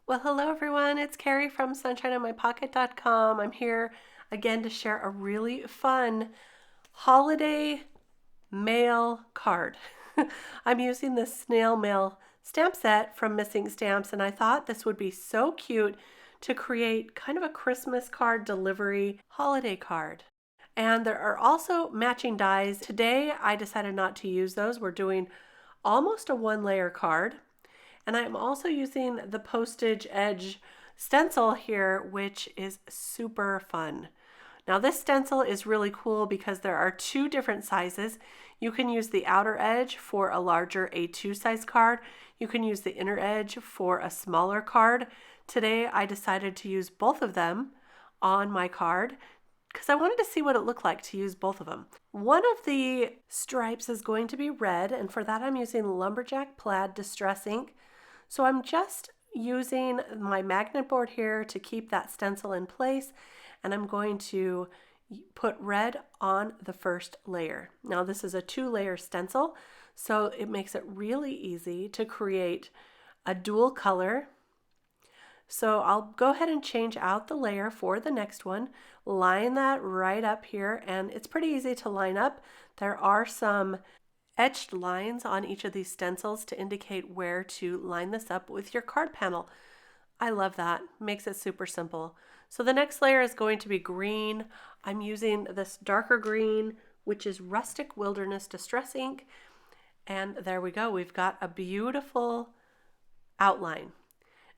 Well, hello everyone. It's Carrie from sunshineonmypocket.com. I'm here again to share a really fun holiday mail card. I'm using this snail mail stamp set from Missing Stamps, and I thought this would be so cute to create kind of a Christmas card delivery holiday card. And there are also matching dies. Today I decided not to use those. We're doing almost a one layer card. And I'm also using the Postage Edge stencil here, which is super fun. Now this stencil is really cool because there are two different sizes. You can use the outer edge for a larger A2 size card. You can use the inner edge for a smaller card. Today I decided to use both of them on my card because I wanted to see what it looked like to use both of them. One of the stripes is going to be red, and for that I'm using Lumberjack Plaid Distress Ink. So I'm just using my magnet board here to keep that stencil in place, and I'm going to put red on the first layer. Now this is a 2-layer stencil, so it makes it really easy to create a dual color. So I'll go ahead and change out the layer for the next one, line that right up here, and it's pretty easy to line up. There are some etched lines on each of these stencils to indicate where to line this up with your card panel. I love that. Makes it super simple. So the next layer is going to be green. I'm using this darker green, which is Rustic Wilderness Distress Ink. And there we go. We've got a beautiful outline.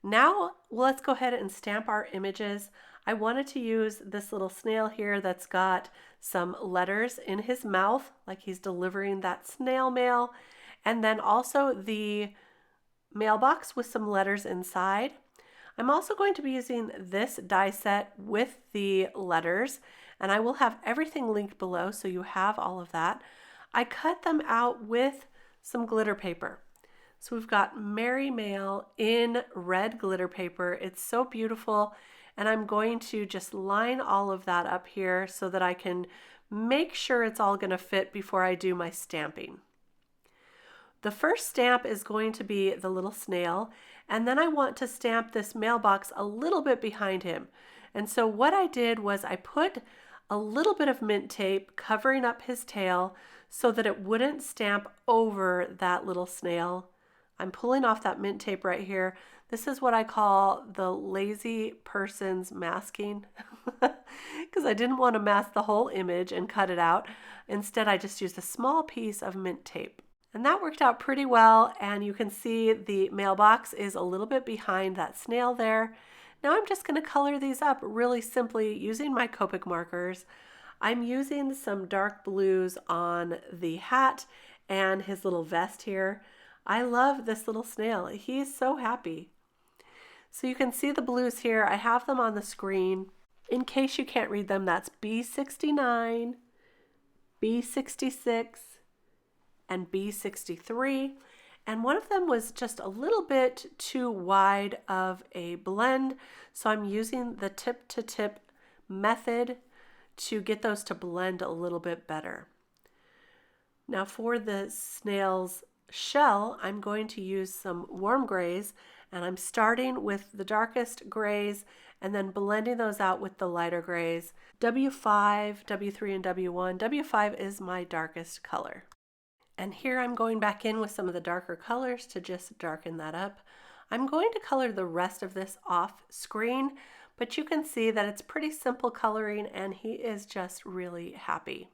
Now let's go ahead and stamp our images. I wanted to use this little snail here that's got some letters in his mouth, like he's delivering that snail mail, and then also the mailbox with some letters inside. I'm also going to be using this die set with the letters, and I will have everything linked below so you have all of that. I cut them out with some glitter paper. So we've got Merry Mail in red glitter paper. It's so beautiful. And I'm going to just line all of that up here so that I can make sure it's all going to fit before I do my stamping. The first stamp is going to be the little snail, and then I want to stamp this mailbox a little bit behind him. And so what I did was I put a little bit of mint tape covering up his tail so that it wouldn't stamp over that little snail. I'm pulling off that mint tape right here. This is what I call the lazy person's masking because I didn't want to mask the whole image and cut it out. Instead, I just used a small piece of mint tape. And that worked out pretty well, and you can see the mailbox is a little bit behind that snail there. Now I'm just going to color these up really simply using my Copic markers. I'm using some dark blues on the hat and his little vest here. I love this little snail. He's so happy. So you can see the blues here. I have them on the screen. In case you can't read them, that's B69, B66, and B63. And one of them was just a little bit too wide of a blend. So I'm using the tip to tip method to get those to blend a little bit better. Now for the snail's shell, I'm going to use some warm grays, and I'm starting with the darkest grays and then blending those out with the lighter grays. W5, W3, and W1. W5 is my darkest color. And here I'm going back in with some of the darker colors to just darken that up. I'm going to color the rest of this off screen, but you can see that it's pretty simple coloring and he is just really happy.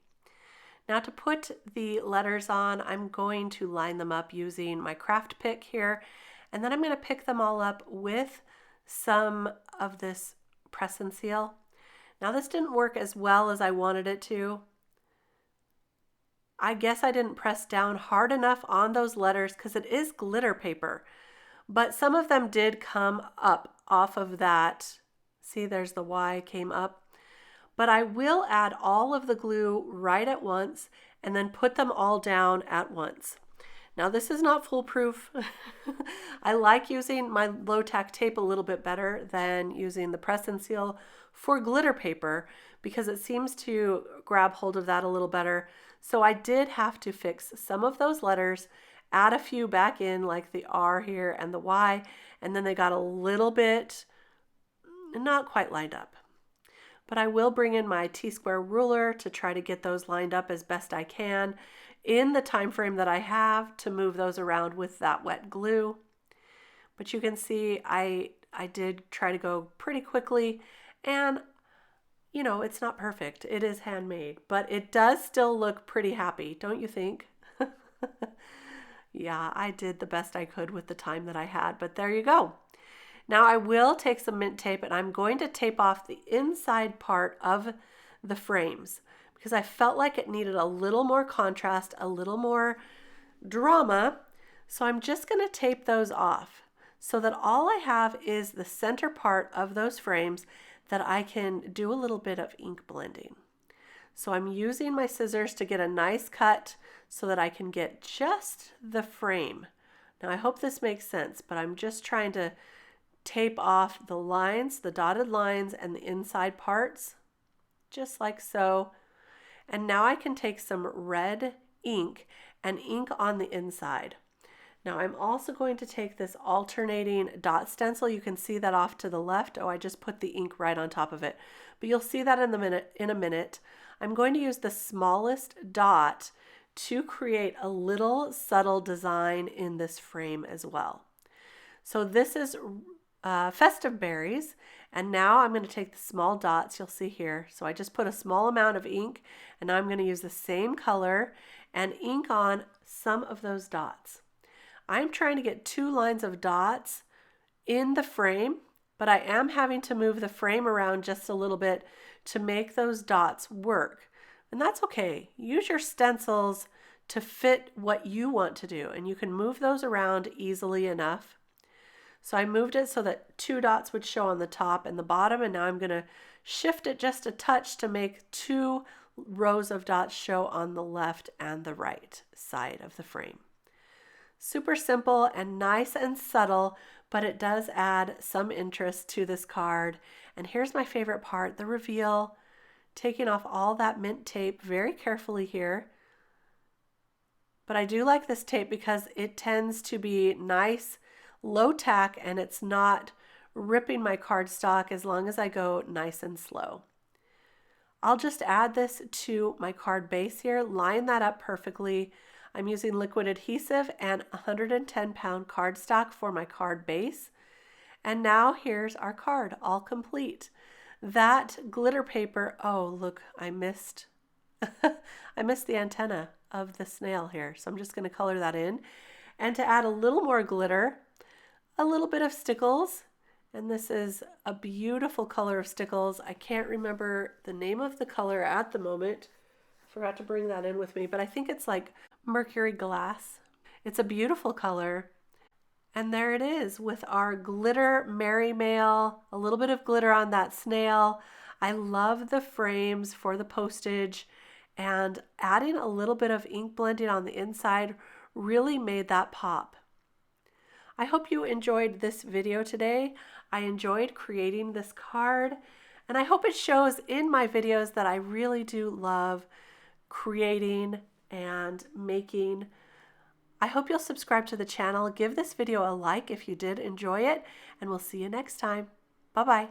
Now to put the letters on, I'm going to line them up using my craft pick here, and then I'm going to pick them all up with some of this press and seal. Now this didn't work as well as I wanted it to. I guess I didn't press down hard enough on those letters because it is glitter paper, but some of them did come up off of that. See, there's the Y came up. But I will add all of the glue right at once and then put them all down at once. Now this is not foolproof. I like using my low-tack tape a little bit better than using the press and seal for glitter paper because it seems to grab hold of that a little better. So I did have to fix some of those letters add a few back in, like the R here and the Y, and then they got a little bit not quite lined up. But I will bring in my T-square ruler to try to get those lined up as best I can in the time frame that I have to move those around with that wet glue. But you can see I did try to go pretty quickly, and you know, it's not perfect. It is handmade, but it does still look pretty happy, don't you think? Yeah, I did the best I could with the time that I had, but there you go. Now I will take some mint tape and I'm going to tape off the inside part of the frames because I felt like it needed a little more contrast, a little more drama. So I'm just going to tape those off so that all I have is the center part of those frames that I can do a little bit of ink blending. So I'm using my scissors to get a nice cut so that I can get just the frame. Now I hope this makes sense, but I'm just trying to tape off the lines, the dotted lines, and the inside parts, just like so. And now I can take some red ink and ink on the inside. Now I'm also going to take this alternating dot stencil. You can see that off to the left. Oh, I just put the ink right on top of it. But you'll see that in a minute. I'm going to use the smallest dot to create a little subtle design in this frame as well. So this is festive berries, and now I'm going to take the small dots you'll see here. So I just put a small amount of ink, and now I'm going to use the same color and ink on some of those dots. I'm trying to get 2 lines of dots in the frame, but I am having to move the frame around just a little bit to make those dots work. And that's okay. Use your stencils to fit what you want to do, and you can move those around easily enough. So I moved it so that 2 dots would show on the top and the bottom, and now I'm going to shift it just a touch to make 2 rows of dots show on the left and the right side of the frame. Super simple and nice and subtle, but it does add some interest to this card. And here's my favorite part, the reveal. Taking off all that mint tape very carefully here. But I do like this tape because it tends to be nice, low tack, and it's not ripping my cardstock as long as I go nice and slow. I'll just add this to my card base here, line that up perfectly. I'm using liquid adhesive and 110-pound cardstock for my card base. And now here's our card, all complete. That glitter paper, oh look, I missed the antenna of the snail here. So I'm just going to color that in. And to add a little more glitter, a little bit of Stickles. And this is a beautiful color of Stickles. I can't remember the name of the color at the moment. Forgot to bring that in with me, but I think it's like Mercury glass. It's a beautiful color. And there it is with our glitter Merry Mail, a little bit of glitter on that snail. I love the frames for the postage, and adding a little bit of ink blending on the inside really made that pop. I hope you enjoyed this video today. I enjoyed creating this card, and I hope it shows in my videos that I really do love creating and making. I hope you'll subscribe to the channel. Give this video a like if you did enjoy it, and we'll see you next time. Bye-bye.